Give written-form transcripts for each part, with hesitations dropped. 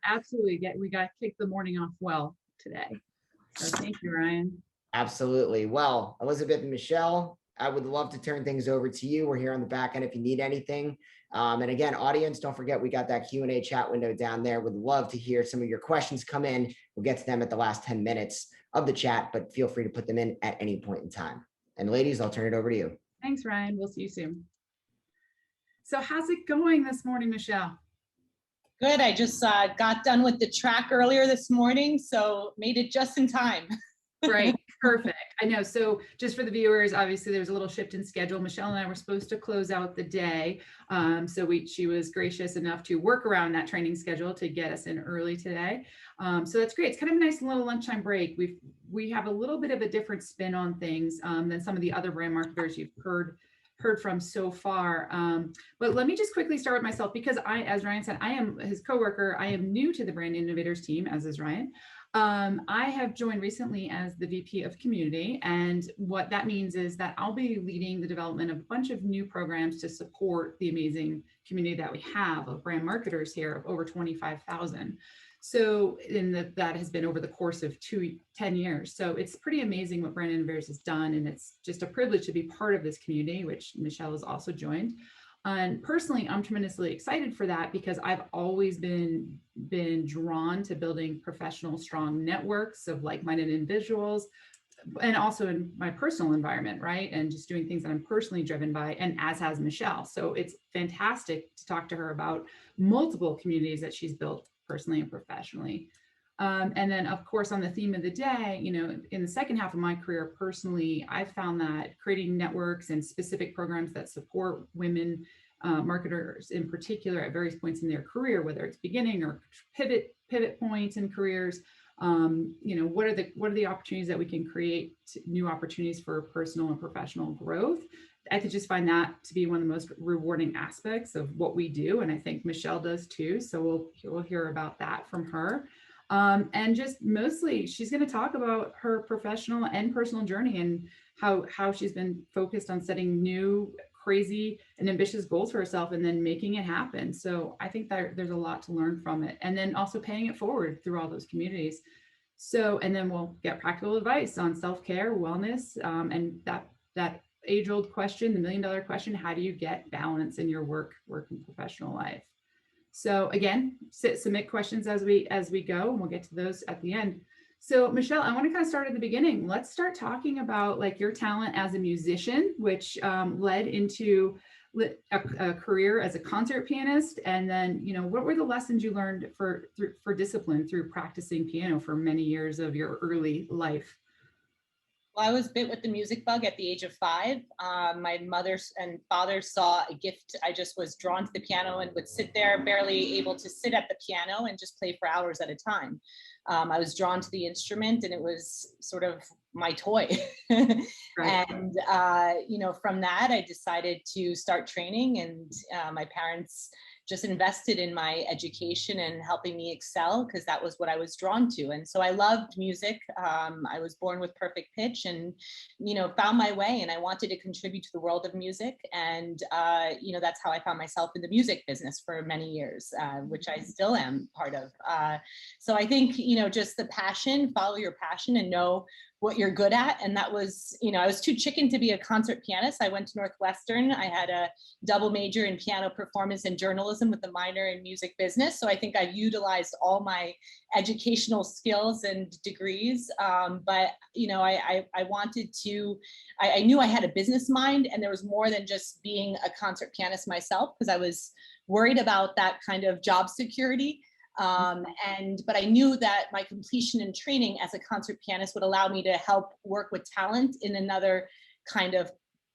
absolutely. We got to kick the morning off well today. So thank you, Ryan. Absolutely. Well, Elisabeth and Michelle, I would love to turn things over to you. We're here on the back end if you need anything. And again, audience, don't forget, we got that Q&A chat window down there. Would love to hear some of your questions come in. We'll get to them at the last 10 minutes of the chat, but feel free to put them in at any point in time. And ladies, I'll turn it over to you. Thanks, Ryan. We'll see you soon. So how's it going this morning, Michelle? Good. I just got done with the track earlier this morning, so made it just in time. Right. Perfect. I know. So just for the viewers, obviously there's a little shift in schedule. Michelle and I were supposed to close out the day. She was gracious enough to work around that training schedule to get us in early today. So that's great. It's kind of a nice little lunchtime break. We have a little bit of a different spin on things than some of the other brand marketers you've heard from so far. But let me just quickly start with myself, because as Ryan said, I am his coworker. I am new to the Brand Innovators team, as is Ryan. I have joined recently as the VP of Community, and what that means is that I'll be leading the development of a bunch of new programs to support the amazing community that we have of brand marketers here of over 25,000. So that has been over the course of 10 years. So it's pretty amazing what Brand Innovators has done, and it's just a privilege to be part of this community, which Michelle has also joined. And personally, I'm tremendously excited for that, because I've always been drawn to building professional, strong networks of like-minded individuals, and also in my personal environment, right? And just doing things that I'm personally driven by, and as has Michelle. So it's fantastic to talk to her about multiple communities that she's built personally and professionally. And then, of course, on the theme of the day, in the second half of my career personally, I found that creating networks and specific programs that support women marketers in particular at various points in their career, whether it's beginning or pivot points in careers, what are the opportunities that we can create, new opportunities for personal and professional growth. I could just find that to be one of the most rewarding aspects of what we do, and I think Michelle does too. So we'll hear about that from her. And just mostly she's going to talk about her professional and personal journey, and how she's been focused on setting new, crazy and ambitious goals for herself and then making it happen. So I think that there's a lot to learn from it, and then also paying it forward through all those communities. So, and then we'll get practical advice on self-care, wellness, and that age-old question, the $1 million question: how do you get balance in your work and professional life? So again, submit questions as we go, and we'll get to those at the end. So Michelle, I want to kind of start at the beginning. Let's start talking about like your talent as a musician, which led into a career as a concert pianist. And then, what were the lessons you learned for discipline through practicing piano for many years of your early life? Well, I was bit with the music bug at the age of 5. My mother and father saw a gift. I just was drawn to the piano and would sit there, barely able to sit at the piano, and just play for hours at a time. I was drawn to the instrument, and it was sort of my toy. Right. And, from that, I decided to start training, and my parents just invested in my education and helping me excel, because that was what I was drawn to. And so I loved music. I was born with perfect pitch, and, found my way, and I wanted to contribute to the world of music. And, that's how I found myself in the music business for many years, which I still am part of. So I think, just the passion, follow your passion and know what you're good at. And that was, I was too chicken to be a concert pianist. I went to Northwestern. I had a double major in piano performance and journalism with a minor in music business. So I think I've utilized all my educational skills and degrees. But, I wanted to, I knew I had a business mind, and there was more than just being a concert pianist myself, because I was worried about that kind of job security. But I knew that my completion and training as a concert pianist would allow me to help work with talent in another kind of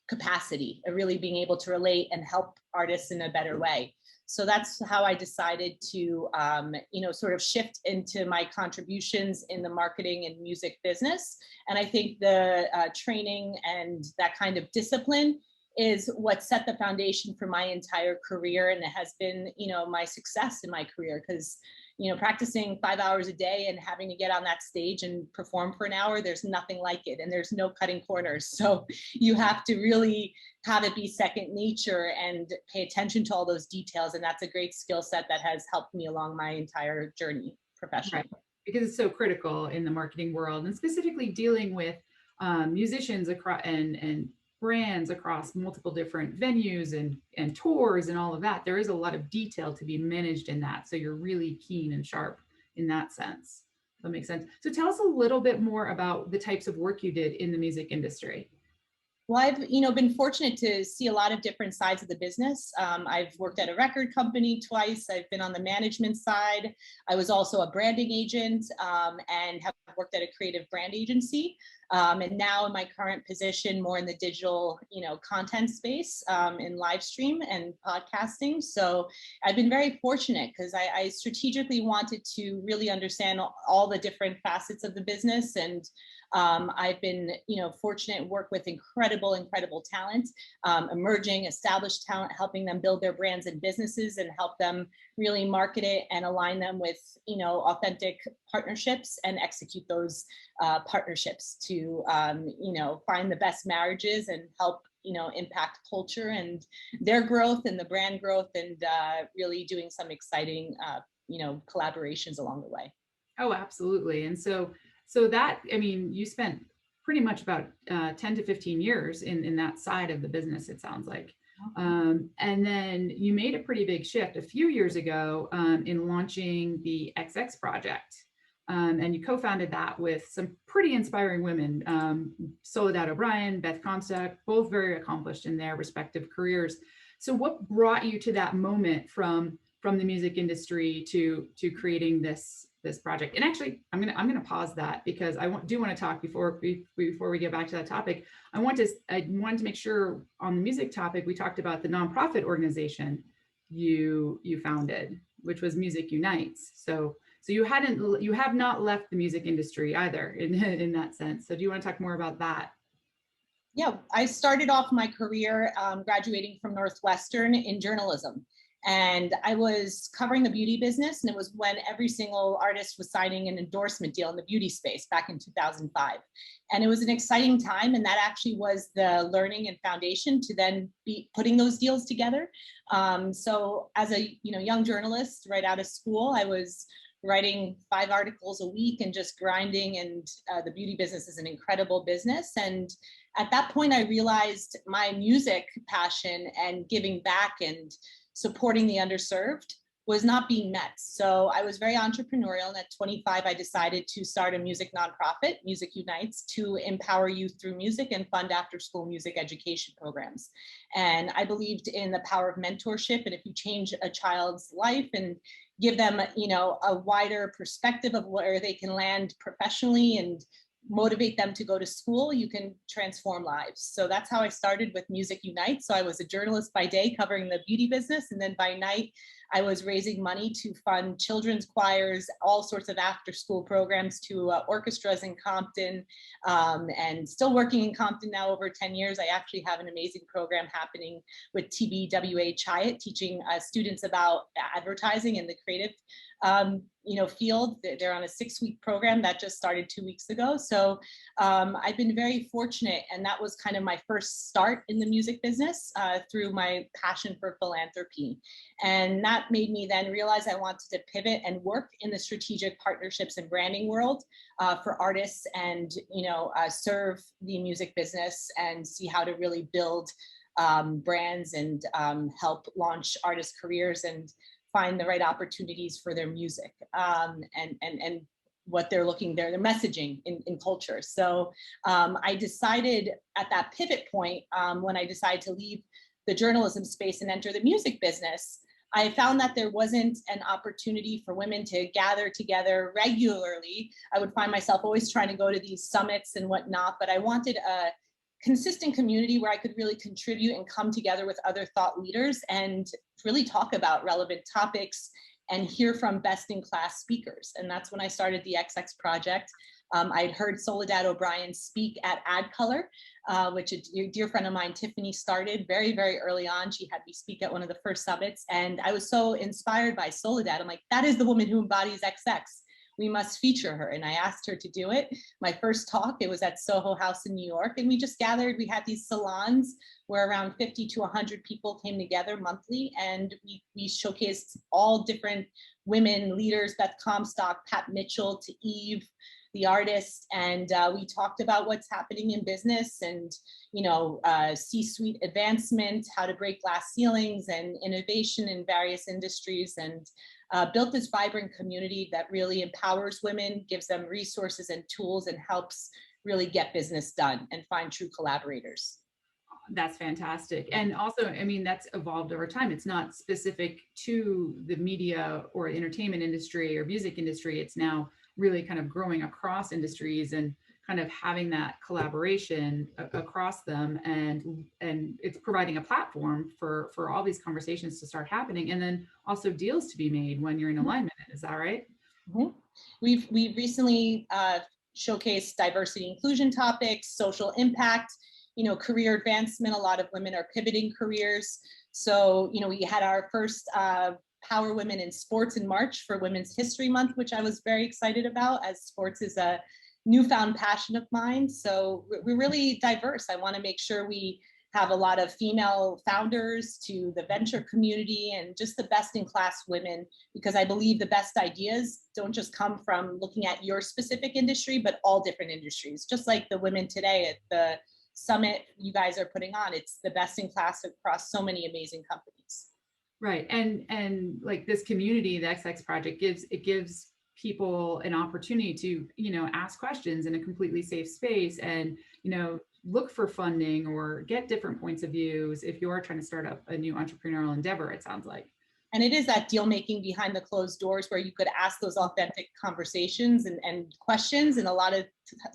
capacity, really being able to relate and help artists in a better way. So that's how I decided to, sort of shift into my contributions in the marketing and music business. And I think the training and that kind of discipline is what set the foundation for my entire career. And it has been, my success in my career, because, practicing 5 hours a day and having to get on that stage and perform for an hour, there's nothing like it. And there's no cutting corners. So you have to really have it be second nature and pay attention to all those details. And that's a great skill set that has helped me along my entire journey professionally. Right. Because it's so critical in the marketing world, and specifically dealing with musicians across and brands across multiple different venues and tours and all of that. There is a lot of detail to be managed in that. So you're really keen and sharp in that sense. That makes sense. So tell us a little bit more about the types of work you did in the music industry. Well, I've been fortunate to see a lot of different sides of the business. I've worked at a record company twice. I've been on the management side. I was also a branding agent and have worked at a creative brand agency. And now in my current position, more in the digital, content space in live stream and podcasting. So I've been very fortunate because I strategically wanted to really understand all the different facets of the business. And I've been, fortunate to work with incredible talent, emerging, established talent, helping them build their brands and businesses and help them really market it and align them with, authentic partnerships and execute those partnerships to, find the best marriages and help, impact culture and their growth and the brand growth and really doing some exciting, collaborations along the way. Oh, absolutely. And so that, I mean, you spent pretty much about 10 to 15 years in that side of the business, it sounds like. And then you made a pretty big shift a few years ago in launching the XX project. And you co-founded that with some pretty inspiring women, Soledad O'Brien, Beth Comstock, both very accomplished in their respective careers. So what brought you to that moment from the music industry to creating this project? And actually, I'm gonna pause that because I do want to talk before we get back to that topic. I wanted to make sure on the music topic we talked about the nonprofit organization you founded, which was Music Unites. So you have not left the music industry either in that sense. So do you want to talk more about that? Yeah, I started off my career graduating from Northwestern in journalism. And I was covering the beauty business, and it was when every single artist was signing an endorsement deal in the beauty space back in 2005. And it was an exciting time, and that actually was the learning and foundation to then be putting those deals together. So as a young journalist right out of school, I was writing 5 articles a week and just grinding, and the beauty business is an incredible business. And at that point, I realized my music passion and giving back and supporting the underserved was not being met. So I was very entrepreneurial. And at 25, I decided to start a music nonprofit, Music Unites, to empower youth through music and fund after-school music education programs. And I believed in the power of mentorship. And if you change a child's life and give them, a wider perspective of where they can land professionally and motivate them to go to school, you can transform lives. So that's how I started with Music Unite. So I was a journalist by day covering the beauty business. And then by night, I was raising money to fund children's choirs, all sorts of after school programs to orchestras in Compton, and still working in Compton now over 10 years. I actually have an amazing program happening with TBWA Chiat, teaching students about advertising in the creative field. They're on a 6-week program that just started 2 weeks ago. So I've been very fortunate, and that was kind of my first start in the music business through my passion for philanthropy. And that made me then realize I wanted to pivot and work in the strategic partnerships and branding world for artists and, serve the music business and see how to really build brands and help launch artist careers and find the right opportunities for their music and what they're looking their messaging in culture. So I decided at that pivot point, when I decided to leave the journalism space and enter the music business, I found that there wasn't an opportunity for women to gather together regularly. I would find myself always trying to go to these summits and whatnot, but I wanted a consistent community where I could really contribute and come together with other thought leaders and really talk about relevant topics and hear from best in class speakers. And that's when I started the XX project. I'd heard Soledad O'Brien speak at AdColor, which a dear friend of mine, Tiffany, started very, very early on. She had me speak at one of the first summits. And I was so inspired by Soledad. I'm like, that is the woman who embodies XX. We must feature her. And I asked her to do it. My first talk, it was at Soho House in New York. And we just gathered, we had these salons where around 50 to 100 people came together monthly. And we showcased all different women leaders, Beth Comstock, Pat Mitchell, to Eve, the artist. And we talked about what's happening in business and, C-suite advancement, how to break glass ceilings and innovation in various industries, and built this vibrant community that really empowers women, gives them resources and tools, and helps really get business done and find true collaborators. That's fantastic. And also, I mean, that's evolved over time. It's not specific to the media or entertainment industry or music industry. It's now really kind of growing across industries and kind of having that collaboration across them. And it's providing a platform for all these conversations to start happening, and then also deals to be made when you're in alignment. Is that right? Mm-hmm. We've recently showcased diversity inclusion topics, social impact, career advancement. A lot of women are pivoting careers. So, we had our first Power Women in Sports in March for Women's History Month, which I was very excited about, as sports is a newfound passion of mine. So we're really diverse. I want to make sure we have a lot of female founders to the venture community and just the best in class women, because I believe the best ideas don't just come from looking at your specific industry, but all different industries. Just like the women today at the summit you guys are putting on, it's the best in class across so many amazing companies. Right. And like this community, the XX Project gives people an opportunity to, ask questions in a completely safe space and, look for funding or get different points of views if you're trying to start up a new entrepreneurial endeavor, it sounds like. And it is that deal making behind the closed doors where you could ask those authentic conversations and questions. And a lot of,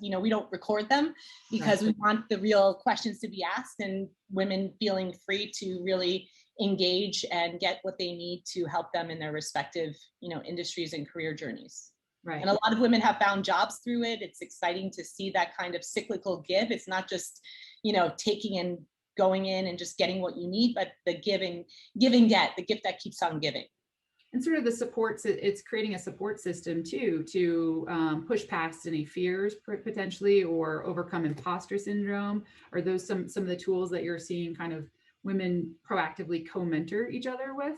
we don't record them because we want the real questions to be asked and women feeling free to really engage and get what they need to help them in their respective, industries and career journeys. Right. And a lot of women have found jobs through it. It's exciting to see that kind of cyclical give. It's not just, taking and going in and just getting what you need, but the get, the gift that keeps on giving. And sort of the supports, it's creating a support system too, to push past any fears potentially, or overcome imposter syndrome. Are those some of the tools that you're seeing kind of women proactively co-mentor each other with?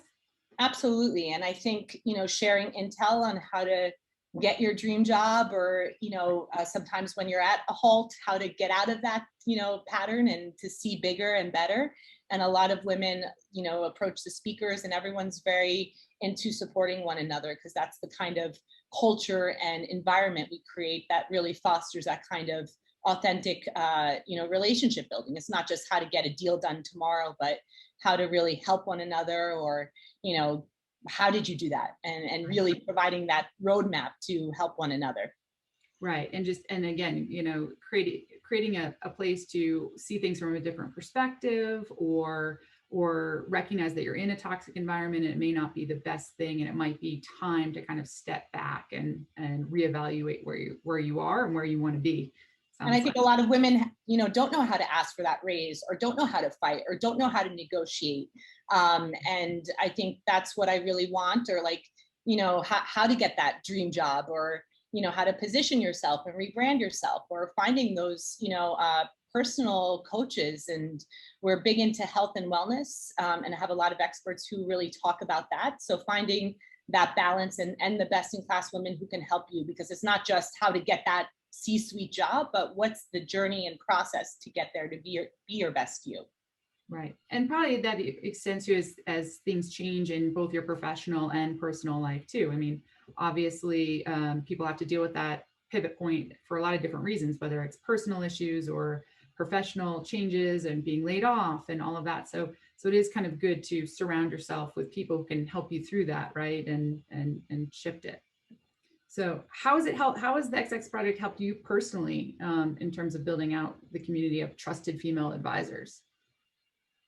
Absolutely. And I think, sharing intel on how to get your dream job, or, sometimes when you're at a halt, how to get out of that, pattern and to see bigger and better. And a lot of women, approach the speakers, and everyone's very into supporting one another, because that's the kind of culture and environment we create that really fosters that kind of authentic, relationship building. It's not just how to get a deal done tomorrow, but how to really help one another, or, how did you do that? And really providing that roadmap to help one another. Right. And again, creating a place to see things from a different perspective, or recognize that you're in a toxic environment and it may not be the best thing, and it might be time to kind of step back and reevaluate where you are and where you want to be. And I think a lot of women, don't know how to ask for that raise, or don't know how to fight, or don't know how to negotiate. And I think that's what I really want, or like, how to get that dream job, or, how to position yourself and rebrand yourself, or finding those, personal coaches. And we're big into health and wellness, and I have a lot of experts who really talk about that. So finding that balance and the best in class women who can help you, because it's not just how to get that C-suite job, but what's the journey and process to get there to be your best you. Right. And probably that extends to as things change in both your professional and personal life too. I mean, obviously, people have to deal with that pivot point for a lot of different reasons, whether it's personal issues or professional changes and being laid off and all of that. So it is kind of good to surround yourself with people who can help you through that, right? And shift it. So how has the XX Project helped you personally in terms of building out the community of trusted female advisors?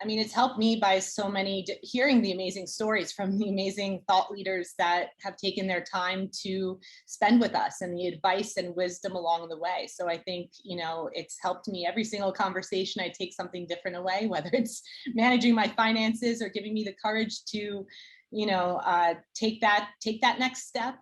I mean, it's helped me by so many, hearing the amazing stories from the amazing thought leaders that have taken their time to spend with us, and the advice and wisdom along the way. So I think, you know, it's helped me every single conversation. I take something different away, whether it's managing my finances or giving me the courage to, you know, take that next step.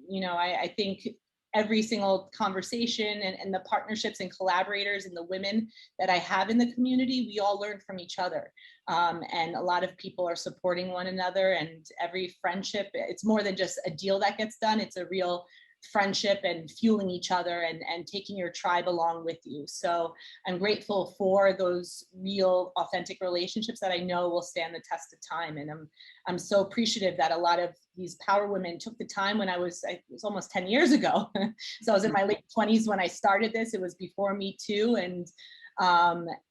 You know, I think every single conversation and the partnerships and collaborators and the women that I have in the community, we all learn from each other. And a lot of people are supporting one another, and every friendship, it's more than just a deal that gets done. It's a real friendship and fueling each other and taking your tribe along with you. So I'm grateful for those real authentic relationships that I know will stand the test of time. And I'm so appreciative that a lot of these power women took the time when it was almost 10 years ago. So I was in my late 20s when I started this. It was before Me Too. And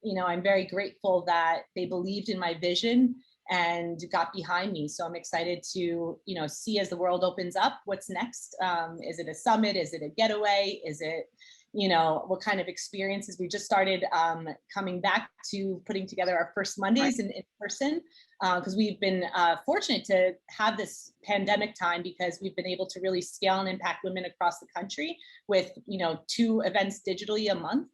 you know, I'm very grateful that they believed in my vision and got behind me. So I'm excited to, you know, see as the world opens up, what's next. Is it a summit? Is it a getaway? Is it, you know, what kind of experiences? We just started coming back to putting together our first Mondays in person, because we've been fortunate to have this pandemic time, because we've been able to really scale and impact women across the country with, you know, 2 events digitally a month.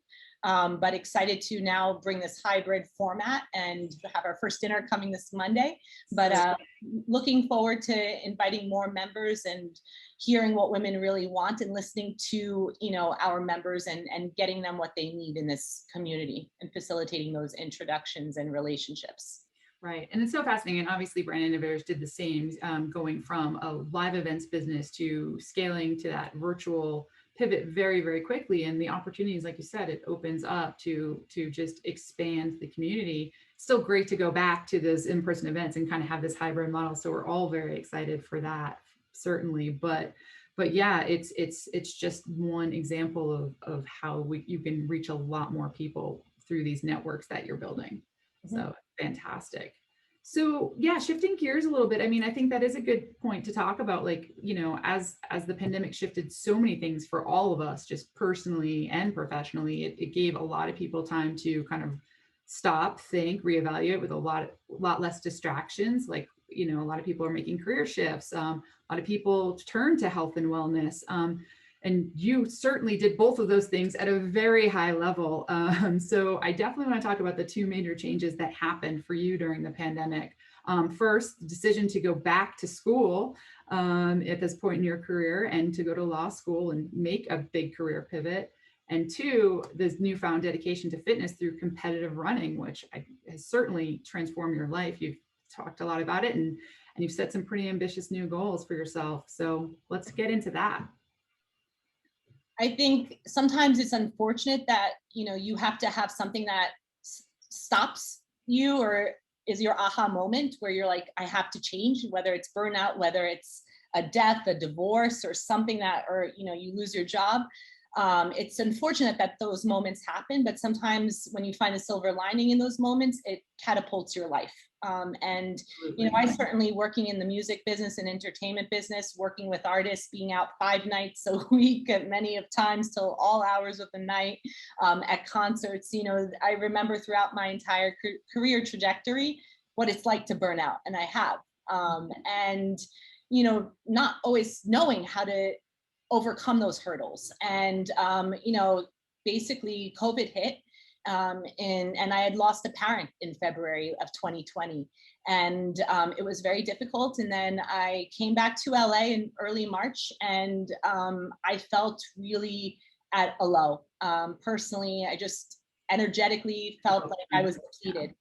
But excited to now bring this hybrid format and have our first dinner coming this Monday. But looking forward to inviting more members and hearing what women really want, and listening to, you know, our members and getting them what they need in this community, and facilitating those introductions and relationships. Right. And it's so fascinating. And obviously Brand Innovators did the same, going from a live events business to scaling to that virtual pivot very, very quickly. And the opportunities, like you said, it opens up to just expand the community. It's still great to go back to those in-person events and kind of have this hybrid model. So we're all very excited for that, certainly. But yeah, it's just one example of how you can reach a lot more people through these networks that you're building. So fantastic. So yeah, shifting gears a little bit. I mean, I think that is a good point to talk about, like, you know, as the pandemic shifted so many things for all of us, just personally and professionally, it gave a lot of people time to kind of stop, think, reevaluate, with a lot less distractions. Like, you know, a lot of people are making career shifts. A lot of people turn to health and wellness. And you certainly did both of those things at a very high level. So I definitely want to talk about the 2 major changes that happened for you during the pandemic. First, the decision to go back to school at this point in your career, and to go to law school and make a big career pivot. And 2, this newfound dedication to fitness through competitive running, which has certainly transformed your life. You've talked a lot about it, and you've set some pretty ambitious new goals for yourself. So let's get into that. I think sometimes it's unfortunate that, you know, you have to have something that stops you, or is your aha moment where you're like, I have to change, whether it's burnout, whether it's a death, a divorce, or something that, or, you know, you lose your job. It's unfortunate that those moments happen, but sometimes when you find a silver lining in those moments, it catapults your life. And, you know, I certainly, working in the music business and entertainment business, working with artists, being out 5 nights a week, at many of times till all hours of the night, at concerts, you know, I remember throughout my entire career trajectory, what it's like to burn out. And I have, and, you know, not always knowing how to overcome those hurdles. And, you know, basically COVID hit, and I had lost a parent in February of 2020. And it was very difficult. And then I came back to LA in early March, and I felt really at a low. Personally, I just energetically felt like I was depleted.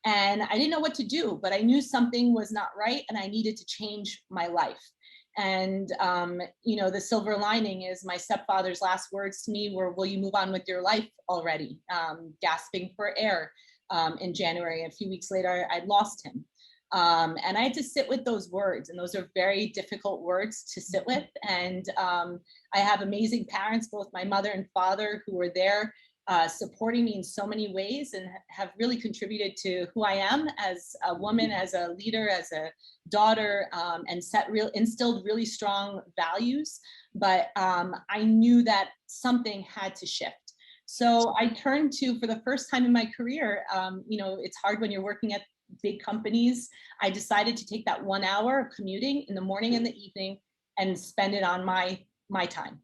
And I didn't know what to do, but I knew something was not right, and I needed to change my life. And, you know, the silver lining is my stepfather's last words to me were, will you move on with your life already? Gasping for air in January. A few weeks later, I'd lost him. And I had to sit with those words, and those are very difficult words to sit with. And I have amazing parents, both my mother and father, who were there supporting me in so many ways, and have really contributed to who I am as a woman, as a leader, as a daughter, and instilled really strong values. But I knew that something had to shift. So I turned to, for the first time in my career, it's hard when you're working at big companies. I decided to take that 1 hour of commuting in the morning and the evening and spend it on my time.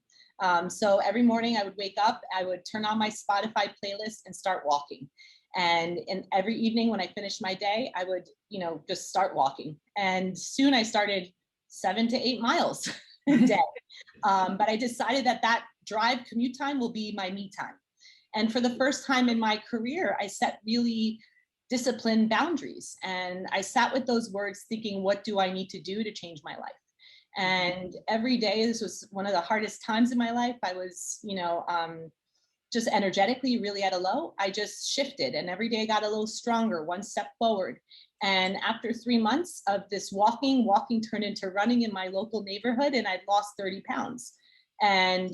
So every morning I would wake up, I would turn on my Spotify playlist and start walking. And every evening when I finished my day, I would, just start walking. And soon I started 7 to 8 miles a day. But I decided that drive commute time will be my me time. And for the first time in my career, I set really disciplined boundaries. And I sat with those words thinking, what do I need to do to change my life? And every day, this was one of the hardest times in my life. I was, just energetically really at a low. I just shifted, and every day I got a little stronger, one step forward. And after 3 months of this walking turned into running in my local neighborhood, and I'd lost 30 pounds. And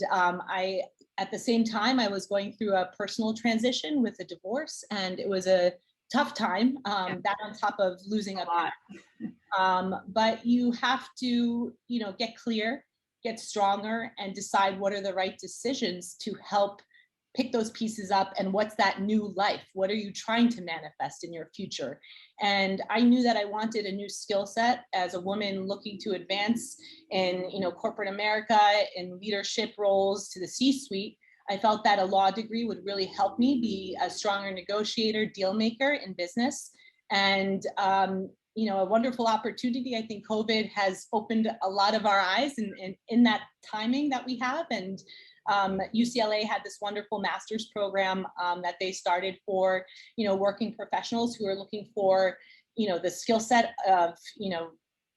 at the same time, I was going through a personal transition with a divorce, and it was a tough time, that on top of losing a lot. But you have to, get clear, get stronger, and decide what are the right decisions to help pick those pieces up. And what's that new life? What are you trying to manifest in your future? And I knew that I wanted a new skill set as a woman looking to advance in, corporate America, in leadership roles to the C-suite. I felt that a law degree would really help me be a stronger negotiator, deal maker in business. And, a wonderful opportunity. I think COVID has opened a lot of our eyes in that timing that we have. And UCLA had this wonderful master's program that they started for, working professionals who are looking for, the skill set of,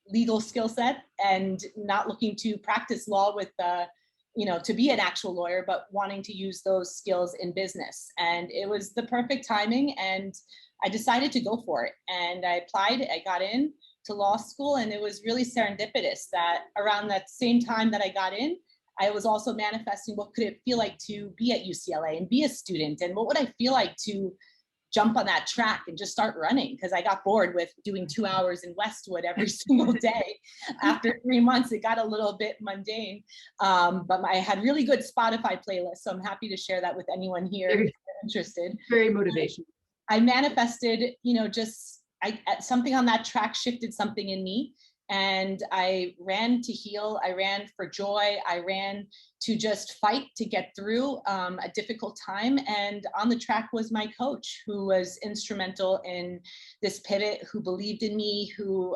legal skill set, and not looking to practice law with to be an actual lawyer, but wanting to use those skills in business. And it was the perfect timing, and I decided to go for it. And I applied, I got in to law school, and it was really serendipitous that around that same time that I got in, I was also manifesting what could it feel like to be at UCLA and be a student, and what would I feel like to jump on that track and just start running, because I got bored with doing 2 hours in Westwood every single day. After 3 months, it got a little bit mundane, but I had really good Spotify playlists, so I'm happy to share that with anyone here if they're interested. Very motivational. I manifested, something on that track shifted something in me. And I ran to heal. I ran for joy. I ran to just fight to get through a difficult time. And on the track was my coach, who was instrumental in this pivot, who believed in me, who,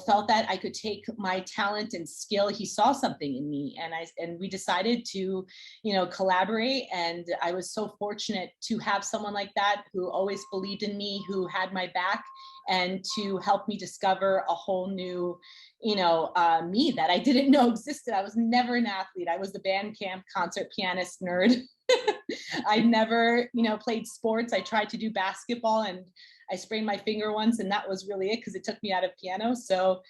felt that I could take my talent and skill. He saw something in me, and we decided to, collaborate. And I was so fortunate to have someone like that who always believed in me, who had my back, and to help me discover a whole new, me that I didn't know existed. I was never an athlete. I was the band camp concert pianist nerd. I never, played sports. I tried to do basketball, and I sprained my finger once, and that was really it, because it took me out of piano. So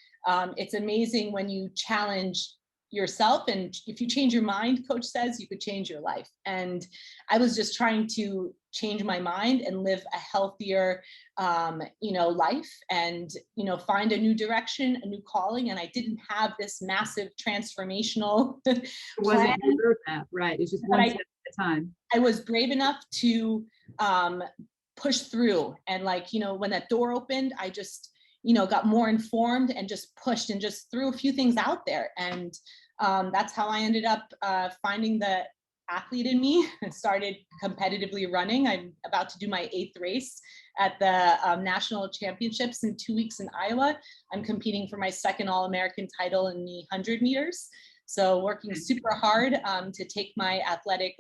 it's amazing when you challenge yourself, and if you change your mind, coach says, you could change your life. And I was just trying to change my mind and live a healthier life, and find a new direction, a new calling. And I didn't have this massive transformational It wasn't your roadmap, right? It's just one step at a time. I was brave enough to push through, and when that door opened, I just got more informed and just pushed and just threw a few things out there. And that's how I ended up finding the athlete in me and started competitively running. I'm about to do my 8th race at the national championships in 2 weeks in Iowa. I'm competing for my 2nd All-American title in the 100 meters. So working super hard to take my athletic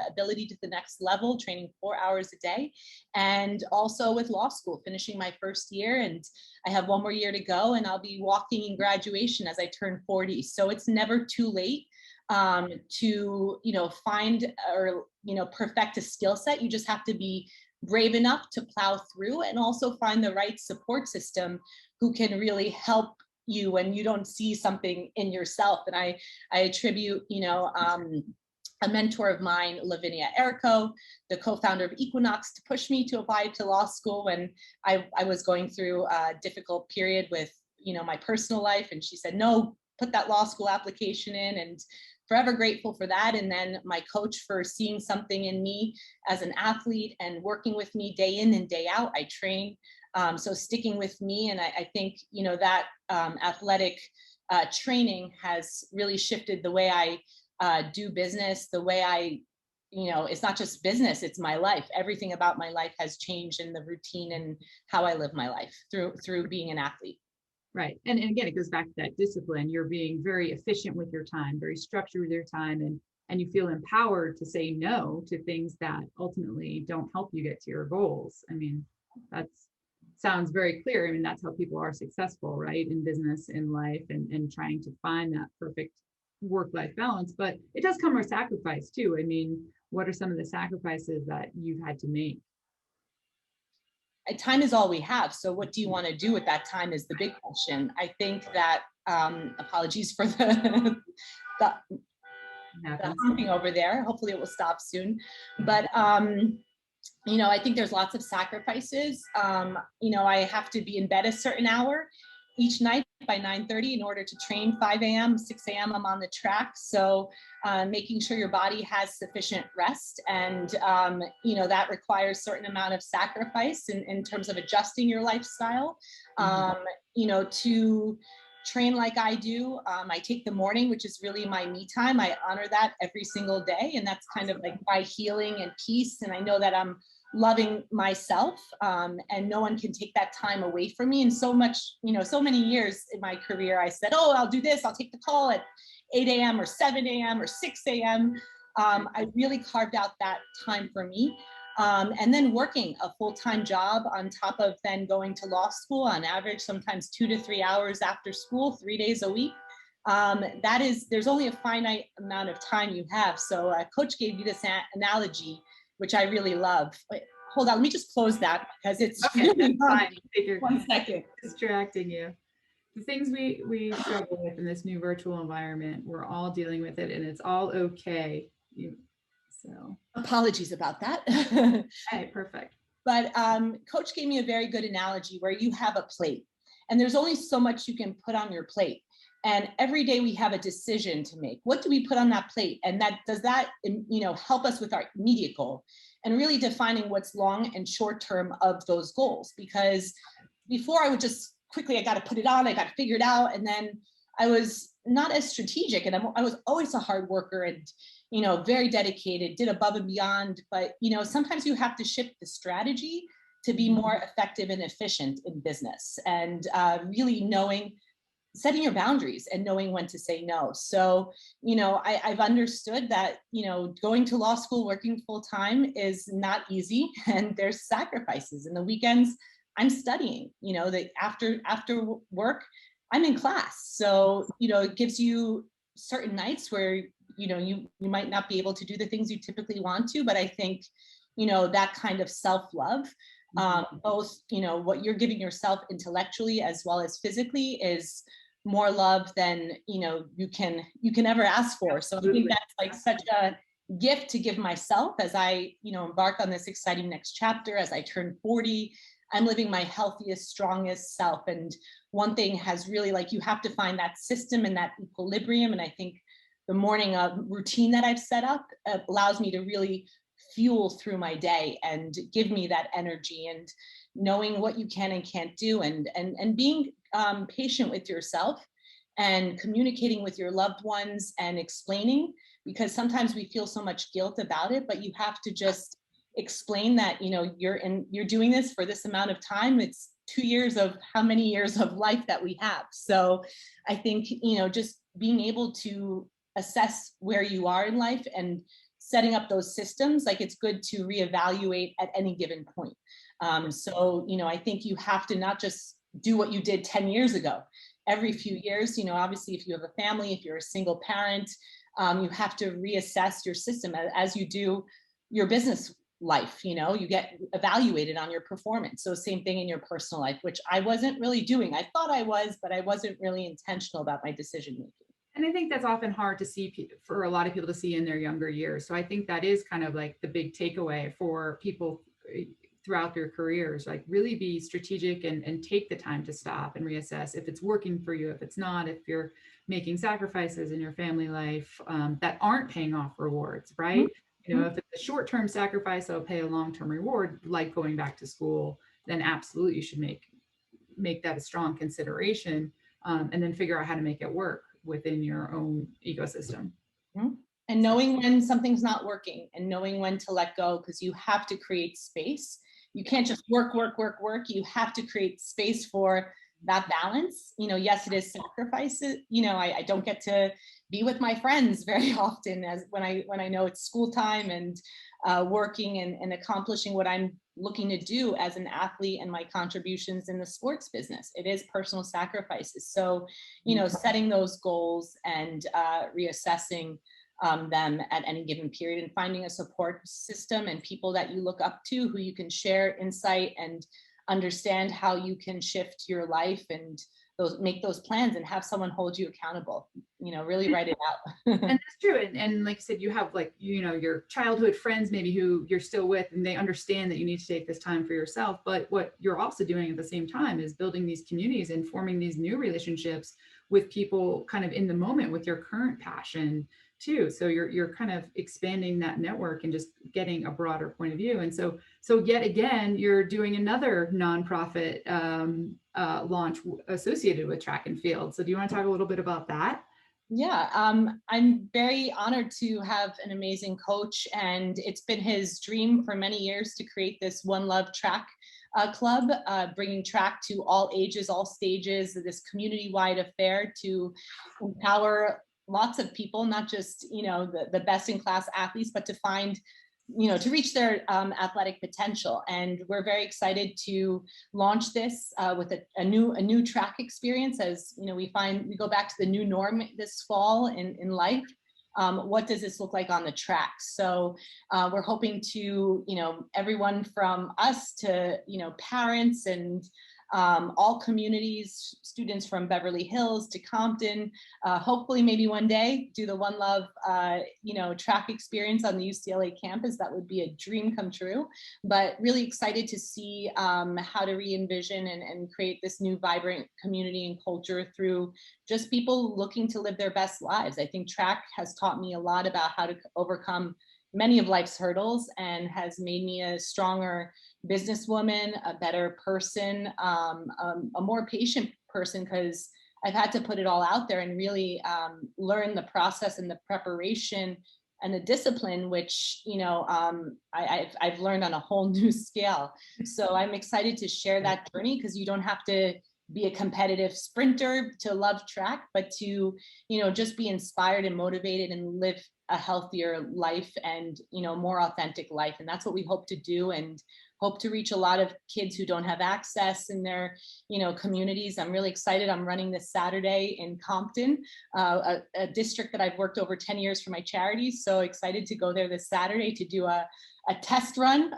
ability to the next level, training 4 hours a day, and also with law school, finishing my 1st year. And I have 1 more year to go, and I'll be walking in graduation as I turn 40. So it's never too late to find or perfect a skill set. You just have to be brave enough to plow through, and also find the right support system who can really help you when you don't see something in yourself. And I attribute a mentor of mine, Lavinia Erico, the co-founder of Equinox, to push me to apply to law school when I was going through a difficult period with my personal life. And she said, no, put that law school application in, and forever grateful for that. And then my coach for seeing something in me as an athlete and working with me day in and day out. I train, so sticking with me. And I think, you know, that athletic training has really shifted the way I do business, the way I, you know, it's not just business, it's my life. Everything about my life has changed in the routine and how I live my life through being an athlete. Right. And again, it goes back to that discipline. You're being very efficient with your time, very structured with your time, and you feel empowered to say no to things that ultimately don't help you get to your goals. I mean, that's sounds very clear. I mean, that's how people are successful, right? In business, in life, and trying to find that perfect work-life balance. But it does come with sacrifice too. I mean, what are some of the sacrifices that you've had to make? Time is all we have. So what do you want to do with that time is the big question. I think that, apologies for the honking over there. Hopefully it will stop soon. But, you know, I think there's lots of sacrifices. You know, I have to be in bed a certain hour each night by 9:30 in order to train 5 a.m., 6 a.m. I'm on the track. So making sure your body has sufficient rest. And, you know, that requires a certain amount of sacrifice in terms of adjusting your lifestyle, you know, to train like I do. I take the morning, which is really my me time. I honor that every single day. And that's kind of like my healing and peace. And I know that I'm loving myself, and no one can take that time away from me. And so much, you know, so many years in my career, I said, oh, I'll do this. I'll take the call at 8 a.m. or 7 a.m. or 6 a.m. I really carved out that time for me. And then working a full-time job on top of then going to law school on average, sometimes 2 to 3 hours after school, 3 days a week. There's only a finite amount of time you have. So Coach gave you this analogy, which I really love. Wait, hold on, let me just close that because it's okay, really fine. 1 second. Distracting you. The things we struggle with in this new virtual environment, we're all dealing with it, and it's all okay. So apologies about that. Hey, perfect. But Coach gave me a very good analogy where you have a plate, and there's only so much you can put on your plate. And every day we have a decision to make. What do we put on that plate? And does that, you know, help us with our immediate goal and really defining what's long and short term of those goals? Because before I would just quickly, I got to put it on, I got to figure it out. And then I was not as strategic, and I was always a hard worker and, you know, very dedicated, did above and beyond. But, you know, sometimes you have to shift the strategy to be more effective and efficient in business, and really setting your boundaries and knowing when to say no. So, you know, I've understood that, you know, going to law school, working full time is not easy, and there's sacrifices. In the weekends, I'm studying, you know, after work, I'm in class. So, you know, it gives you certain nights where, you know, you might not be able to do the things you typically want to, but I think, you know, that kind of self-love, both, you know, what you're giving yourself intellectually as well as physically is more love than, you know, you can ever ask for. So I think that's like such a gift to give myself as I, you know, embark on this exciting next chapter. As I turn 40, I'm living my healthiest, strongest self. And one thing has really, like, you have to find that system and that equilibrium. And I think the morning routine that I've set up allows me to really fuel through my day and give me that energy, and knowing what you can and can't do, and being patient with yourself and communicating with your loved ones and explaining, because sometimes we feel so much guilt about it, but you have to just explain that, you know, you're doing this for this amount of time. It's 2 years of how many years of life that we have. So I think, you know, just being able to assess where you are in life and setting up those systems, like, it's good to reevaluate at any given point. So, you know, I think you have to not just do what you did 10 years ago. Every few years, you know, obviously if you have a family, if you're a single parent, you have to reassess your system as you do your business life. You know, you get evaluated on your performance. So same thing in your personal life, which I wasn't really doing. I thought I was, but I wasn't really intentional about my decision making. And I think that's often hard to see for a lot of people to see in their younger years. So I think that is kind of like the big takeaway for people throughout their careers, like really be strategic and take the time to stop and reassess if it's working for you, if it's not, if you're making sacrifices in your family life that aren't paying off rewards, right? You know, if it's a short-term sacrifice that'll pay a long-term reward, like going back to school, then absolutely you should make that a strong consideration, and then figure out how to make it work within your own ecosystem. Mhm. And knowing when something's not working and knowing when to let go, because you have to create space. You can't just work, work, work, work. You have to create space for that balance. You know, yes, it is sacrifices. You know, I don't get to be with my friends very often as when I know it's school time and working and accomplishing what I'm looking to do as an athlete and my contributions in the sports business. It is personal sacrifices. So, you know, setting those goals and reassessing them at any given period and finding a support system and people that you look up to who you can share insight and understand how you can shift your life and make those plans and have someone hold you accountable, you know, really write it out. And that's true. And like I said, you have like, you know, your childhood friends, maybe who you're still with, and they understand that you need to take this time for yourself. But what you're also doing at the same time is building these communities and forming these new relationships with people kind of in the moment with your current passion too. So you're kind of expanding that network and just getting a broader point of view. And so yet again, you're doing another nonprofit launch associated with track and field. So do you want to talk a little bit about that? Yeah, I'm very honored to have an amazing coach, and it's been his dream for many years to create this One Love Track Club, bringing track to all ages, all stages, this community-wide affair to empower lots of people, not just, you know, the best in class athletes, but to find, you know, to reach their athletic potential. And we're very excited to launch this with a new track experience. As you know, we go back to the new norm this fall in life. What does this look like on the track? So we're hoping to, you know, everyone from us to, you know, parents and all communities, students from Beverly Hills to Compton, hopefully maybe one day do the One Love, you know, track experience on the UCLA campus. That would be a dream come true, but really excited to see how to re-envision and create this new vibrant community and culture through just people looking to live their best lives. I think track has taught me a lot about how to overcome many of life's hurdles and has made me a stronger businesswoman, a better person, a more patient person, because I've had to put it all out there and really learn the process and the preparation and the discipline, which, you know, I've learned on a whole new scale. So I'm excited to share that journey, because you don't have to be a competitive sprinter to love track, but to, you know, just be inspired and motivated and live a healthier life and, you know, more authentic life. And that's what we hope to do, and hope to reach a lot of kids who don't have access in their, you know, communities. I'm really excited. I'm running this Saturday in Compton, a district that I've worked over 10 years for my charity. So excited to go there this Saturday to do a test run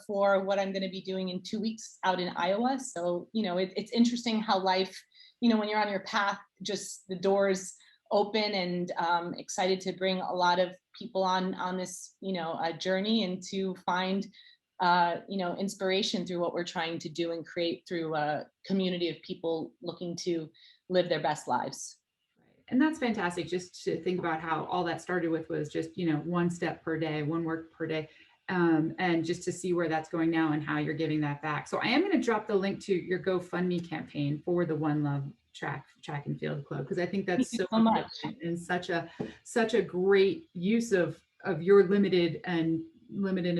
for what I'm going to be doing in 2 weeks out in Iowa. So, you know, it's interesting how life, you know, when you're on your path, just the doors open, and excited to bring a lot of people on this, you know, journey, and to find, you know, inspiration through what we're trying to do and create through a community of people looking to live their best lives. And that's fantastic, just to think about how all that started with was just, you know, one step per day, one work per day. And just to see where that's going now and how you're giving that back. So I am going to drop the link to your GoFundMe campaign for the One Love Track and Field Club, because I think that's so much and such a great use of your limited and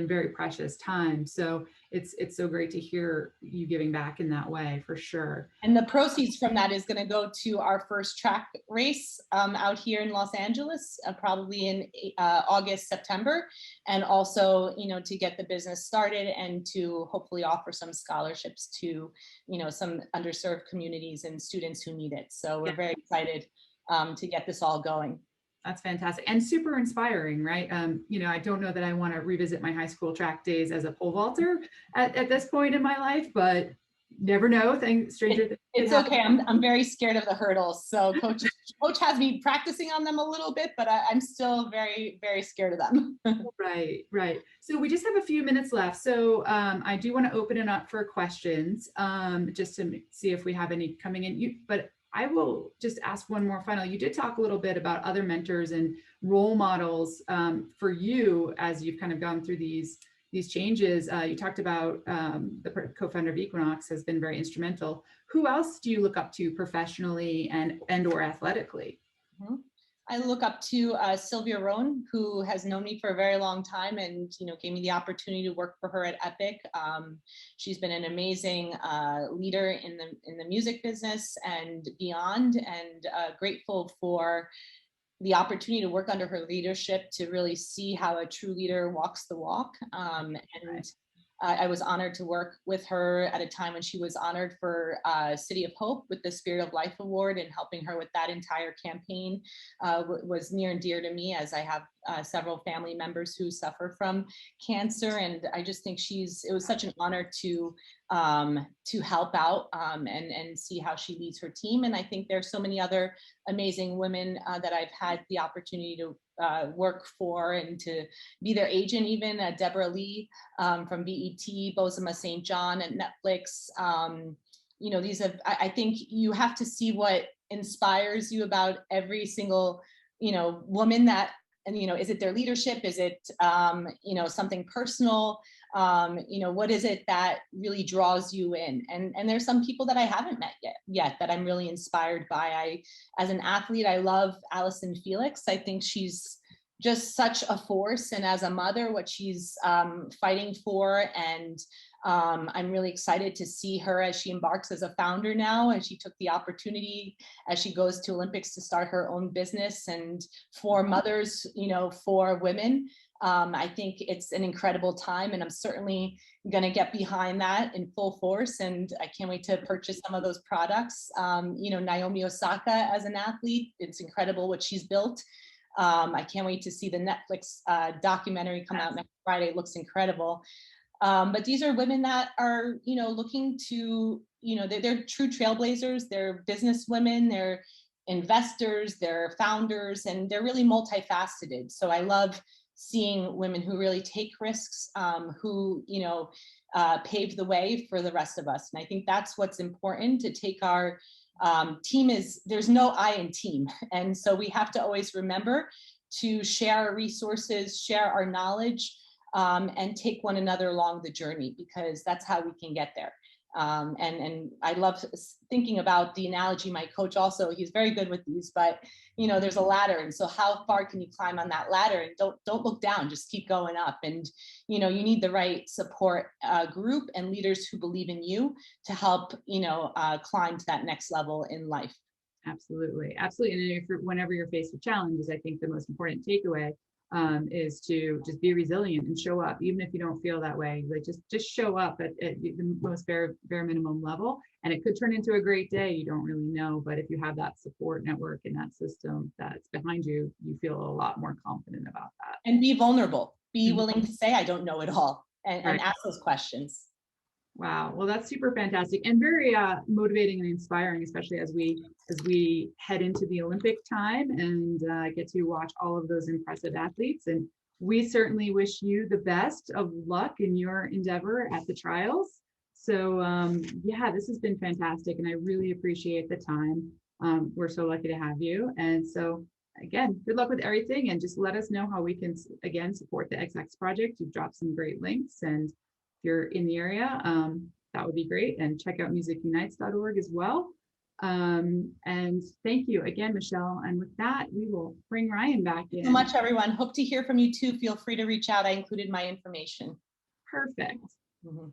very precious time. So it's so great to hear you giving back in that way, for sure. And the proceeds from that is going to go to our first track race out here in Los Angeles, probably in August, September, and also, you know, to get the business started and to hopefully offer some scholarships to, you know, some underserved communities and students who need it. So we're very excited to get this all going. That's fantastic and super inspiring, right? You know, I don't know that I want to revisit my high school track days as a pole vaulter at this point in my life, but Never know. Stranger things. It's okay. I'm very scared of the hurdles. So coach has me practicing on them a little bit, but I'm still very, very scared of them. Right, right. So we just have a few minutes left. So I do want to open it up for questions, just to see if we have any coming in. But I will just ask one more final. You did talk a little bit about other mentors and role models for you as you've kind of gone through these changes. You talked about the co-founder of Equinox has been very instrumental. Who else do you look up to professionally and or athletically? Mm-hmm. I look up to Sylvia Rohn, who has known me for a very long time and, gave me the opportunity to work for her at Epic. She's been an amazing leader in the music business and beyond, and grateful for the opportunity to work under her leadership to really see how a true leader walks the walk. I was honored to work with her at a time when she was honored for City of Hope with the Spirit of Life Award, and helping her with that entire campaign was near and dear to me, as I have several family members who suffer from cancer. And I just think it was such an honor to help out and see how she leads her team. And I think there's so many other amazing women that I've had the opportunity to work for and to be their agent, even Deborah Lee from BET, Bozoma St. John at Netflix. I think you have to see what inspires you about every single, woman that, and, is it their leadership? Is it, something personal? What is it that really draws you in? And there's some people that I haven't met yet that I'm really inspired by. As an athlete, I love Allison Felix. I think she's just such a force. And as a mother, what she's fighting for. And I'm really excited to see her as she embarks as a founder now. And she took the opportunity as she goes to Olympics to start her own business, and for mothers, for women. I think it's an incredible time, and I'm certainly going to get behind that in full force. And I can't wait to purchase some of those products. Naomi Osaka as an athlete, it's incredible what she's built. I can't wait to see the Netflix documentary come out next Friday. It looks incredible. But these are women that are, looking to, they're true trailblazers. They're business women. They're investors. They're founders, and they're really multifaceted. So I love seeing women who really take risks, who, pave the way for the rest of us. And I think that's what's important, to take our team there's no I in team. And so we have to always remember to share our resources, share our knowledge, and take one another along the journey, because that's how we can get there. And I love thinking about the analogy. My coach also, he's very good with these, but there's a ladder. And so how far can you climb on that ladder? And don't look down, just keep going up. And, you need the right support group and leaders who believe in you to help, climb to that next level in life. Absolutely. Absolutely. And whenever you're faced with challenges, I think the most important takeaway is to just be resilient and show up, even if you don't feel that way. Like just show up at the most bare minimum level, and it could turn into a great day. You don't really know, but if you have that support network and that system that's behind you, you feel a lot more confident about that. And be vulnerable. Be willing to say, I don't know it all, and ask those questions. Wow. Well, that's super fantastic and very motivating and inspiring, especially as we head into the Olympic time and get to watch all of those impressive athletes. And we certainly wish you the best of luck in your endeavor at the trials. So this has been fantastic, and I really appreciate the time. We're so lucky to have you. And so again, good luck with everything, and just let us know how we can, again, support the XX project. You've dropped some great links, and if you're in the area, that would be great. And check out musicunites.org as well. And thank you again, Michelle. And with that, we will bring Ryan back in. Thank you so much, everyone. Hope to hear from you too. Feel free to reach out. I included my information. Perfect. Mm-hmm.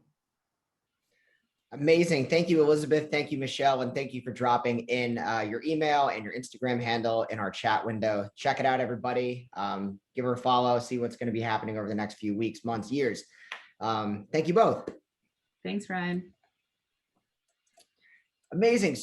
Amazing. Thank you, Elisabeth. Thank you, Michelle. And thank you for dropping in your email and your Instagram handle in our chat window. Check it out, everybody. Give her a follow, see what's going to be happening over the next few weeks, months, years. Thank you both. Thanks, Ryan. Amazing.